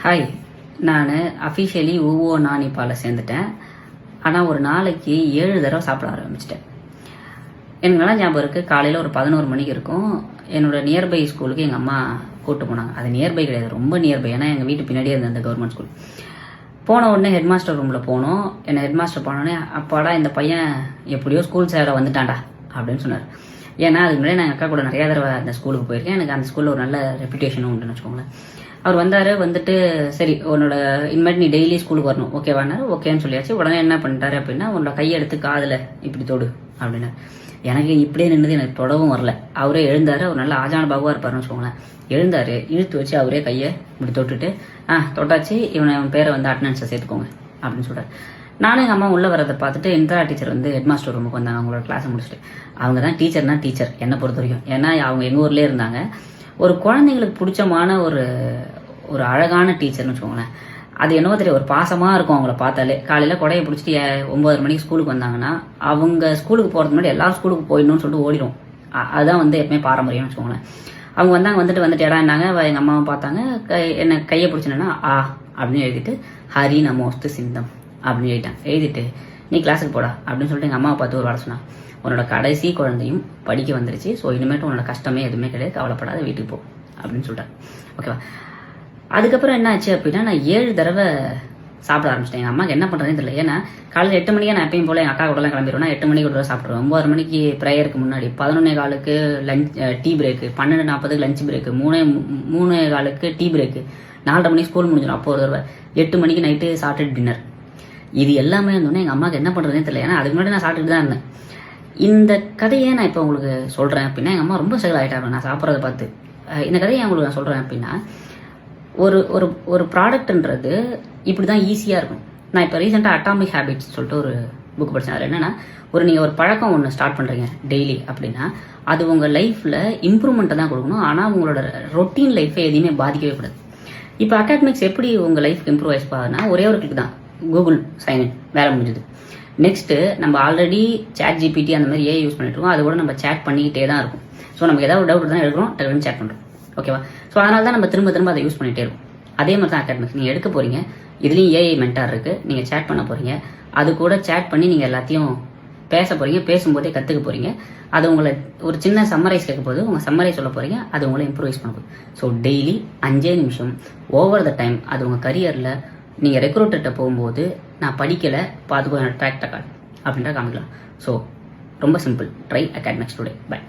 Hi, நான் officially ஊஓ நானிப்பால் சேர்ந்துட்டேன். ஆனால் ஒரு நாளைக்கு 7 தடவை சாப்பிட ஆரம்பிச்சிட்டேன். எனக்கு நல்லா ஞாபகம் இருக்குது. காலையில் ஒரு 11 மணிக்கு இருக்கும். என்னோடய நியர்பை ஸ்கூலுக்கு எங்கள் அம்மா கூப்பிட்டு போனாங்க. அது நியர்பை கிடையாது, ரொம்ப நியர்பை. ஏன்னா எங்கள் வீட்டு பின்னாடியே இருந்த அந்த கவர்மெண்ட் ஸ்கூல். போன உடனே ஹெட் மாஸ்டர் ரூமில் போனோம். என்னை ஹெட் மாஸ்டர் போனோடனே, அப்பாடா இந்த பையன் எப்படியோ ஸ்கூல் சேர வந்துட்டான்டா அப்படின்னு சொன்னார். ஏன்னா அதுக்கு முன்னாடி நான் அக்கா கூட நிறையா தடவை அந்த ஸ்கூலுக்கு போயிருக்கேன். எனக்கு அந்த ஸ்கூலில் ஒரு நல்ல ரெப்யூட்டேஷனும் உண்டுன்னு வச்சுக்கோங்களேன். அவர் வந்தார். வந்துட்டு சரி உன்னோட இனிமேட்டு நீ டெய்லி ஸ்கூலுக்கு வரணும் ஓகேவானாரு. ஓகேன்னு சொல்லியாச்சு. உடனே என்ன பண்ணிட்டாரு அப்படின்னா, உன்னோட கையை எடுத்து காதில் இப்படி தொடு அப்படின்னாரு. எனக்கு இப்படியே நின்றுது, எனக்கு தொடவும் வரல. அவரே எழுந்தார். அவர் நல்லா ஆஜான பாகுவாக இருப்பாருன்னு வச்சுக்கோங்களேன். எழுந்தார், இழுத்து வச்சு அவரே கையை இப்படி தொட்டுட்டு, தொட்டாச்சு, இவன் பேரை வந்து அட்டண்டன்ஸை சேர்த்துக்கோங்க அப்படின்னு சொல்கிறார். நானும் எங்கள் அம்மா உள்ளே வரதை பார்த்துட்டு இன்ட்ரா டீச்சர் வந்து ஹெட் மாஸ்டர் ரூமுக்கு வந்தாங்க. அவங்களோட கிளாஸை முடிச்சுட்டு, அவங்க தான் டீச்சர்னா டீச்சர் என்னை பொறுத்த வரைக்கும். ஏன்னா அவங்க எங்கள் ஊர்லேயே இருந்தாங்க. ஒரு குழந்தைங்களுக்கு பிடிச்சமான ஒரு அழகான டீச்சர்னு வச்சுக்கோங்களேன். அது என்னவோ தெரியும், ஒரு பாசமாக இருக்கும் அவங்கள பார்த்தாலே. காலையில் கொடையை பிடிச்சிட்டு 9 மணிக்கு ஸ்கூலுக்கு வந்தாங்கன்னா, அவங்க ஸ்கூலுக்கு போகிறதுக்கு முன்னாடி எல்லாரும் ஸ்கூலுக்கு போயிடணும்னு சொல்லிட்டு ஓடிடும். அதுதான் வந்து எப்பவுமே பாரம்பரியம்னு வச்சுக்கோங்களேன். அவங்க வந்தாங்க, வந்துட்டு இடான்னாங்க. எங்கள் அம்மாவை பார்த்தாங்க. என்னை கையை பிடிச்சினா அப்படின்னு எழுதிட்டு, ஹரி நமோஸ்து சிந்தம் அப்படின்னு எழுதிட்டு நீ கிளாஸுக்கு போடா அப்படின்னு சொல்லிட்டு எங்கள் அம்மாவை பார்த்து ஒரு வாரம் சொன்னாங்க. உன்னோட கடைசி குழந்தையும் படிக்க வந்துருச்சு. ஸோ இனிமேட்டு உன்னோட கஷ்டமே எதுவுமே கிடையாது, கவலைப்படாத, வீட்டுக்கு போ அப்படின்னு சொல்லிட்டாங்க. ஓகேவா? அதுக்கப்புறம் என்ன ஆச்சு அப்படின்னா, நான் 7 தடவை சாப்பிட ஆரம்பிச்சிட்டேன். எங்கள் அம்மாவுக்கு என்ன பண்ணுறதுன்னு தெரியல. ஏன்னா காலையில் 8 மணிக்கு நான் எப்பயும் போல எங்கள் அக்கா கூடலாம் கிளம்பிடுவேன். 8 மணிக்கு ஒரு தடவை சாப்பிடுவேன். 9 மணிக்கு ப்ரேயருக்கு முன்னாடி, 11:15 lunch tea break, 12:40 lunch brake, 3:15 tea break, 4:30 மணிக்கு ஸ்கூல் முடிஞ்சிடும். அப்போ ஒரு தடவை 8 மணிக்கு நைட்டு சாப்பிட்டு டின்னர். இது எல்லாமே இருந்தோன்னே எங்கள் அம்மாவுக்கு என்ன பண்ணுறதுனே தெரியல. ஏன்னா அதுக்கு முன்னாடி நான் சாப்பிட்டுட்டு தான் இருந்தேன். இந்த கதையை நான் இப்போ உங்களுக்கு சொல்கிறேன் அப்படின்னா, எங்கள் அம்மா ரொம்ப ஸ்ட்ரகிள் ஆகிட்டாங்க நான் சாப்பிட்றத பார்த்து. இந்த கதையை உங்களுக்கு நான் சொல்கிறேன் அப்படின்னா, ஒரு ப்ராடக்ட்ன்றது இப்படி தான் ஈஸியாக இருக்கும். நான் இப்போ ரீசெண்டாக அட்டாமிக் ஹேபிட்ஸ் சொல்லிட்டு ஒரு புக் படித்தேன். அதில் என்னென்னா, நீங்கள் ஒரு பழக்கம் ஒன்று ஸ்டார்ட் பண்ணுறீங்க டெய்லி அப்படின்னா, அது உங்கள் லைஃப்பில் இம்ப்ரூவ்மெண்ட்டை தான் கொடுக்கணும். ஆனால் உங்களோட ரொட்டீன் லைஃப்பை எதையுமே பாதிக்கவே கூடாது. இப்போ அகாடமிக்ஸ் எப்படி உங்கள் லைஃப்க்கு இம்ப்ரூவ் ஆயிடுச்சு பாருன்னா, ஒரே ஒரு கிளிக் தான், கூகுள் சைன்இன், வேலை முடிஞ்சுது. நெக்ஸ்ட்டு நம்ம ஆல்ரெடி சேட் ஜிபிடி அந்த மாதிரி யூஸ் பண்ணிட்டு இருக்கோம். அது கூட நம்ம சேட் பண்ணிக்கிட்டே தான் இருக்கும். ஸோ நமக்கு ஏதாவது டவுட் தான் எடுக்கிறோம், டக்குன்னு சேட் பண்ணுறோம். ஓகேவா? ஸோ அதனால தான் நம்ம திரும்ப அதை யூஸ் பண்ணிகிட்டே இருக்கும். அதே மாதிரி தான் அகாடமிக்ஸ். நீங்கள் எடுக்க போகிறீங்க, இதுலேயும் ஏஐ மென்டார் இருக்குது, நீங்கள் சேட் பண்ண போகிறீங்க. அது கூட சேட் பண்ணி நீங்கள் எல்லாத்தையும் பேச போகிறீங்க. பேசும்போதே கற்றுக்க போகிறீங்க. அது உங்களை ஒரு சின்ன சம்மரைஸ் கேட்க போது, உங்கள் சம்மரைஸ் சொல்ல போகிறீங்க. அது உங்களை இம்ப்ரூவைஸ் பண்ண போகுது. ஸோ டெய்லி 5 நிமிஷம் ஓவர் த டைம், அது உங்கள் கரியரில் நீங்கள் ரெக்ரூட்டர்கிட்ட போகும்போது, நான் படிக்கலை பார்த்துக்கோ ட்ராக் ரெக்கார்ட் அப்படின்ற காமிக்கலாம். ஸோ ரொம்ப simple. Try academics today. By.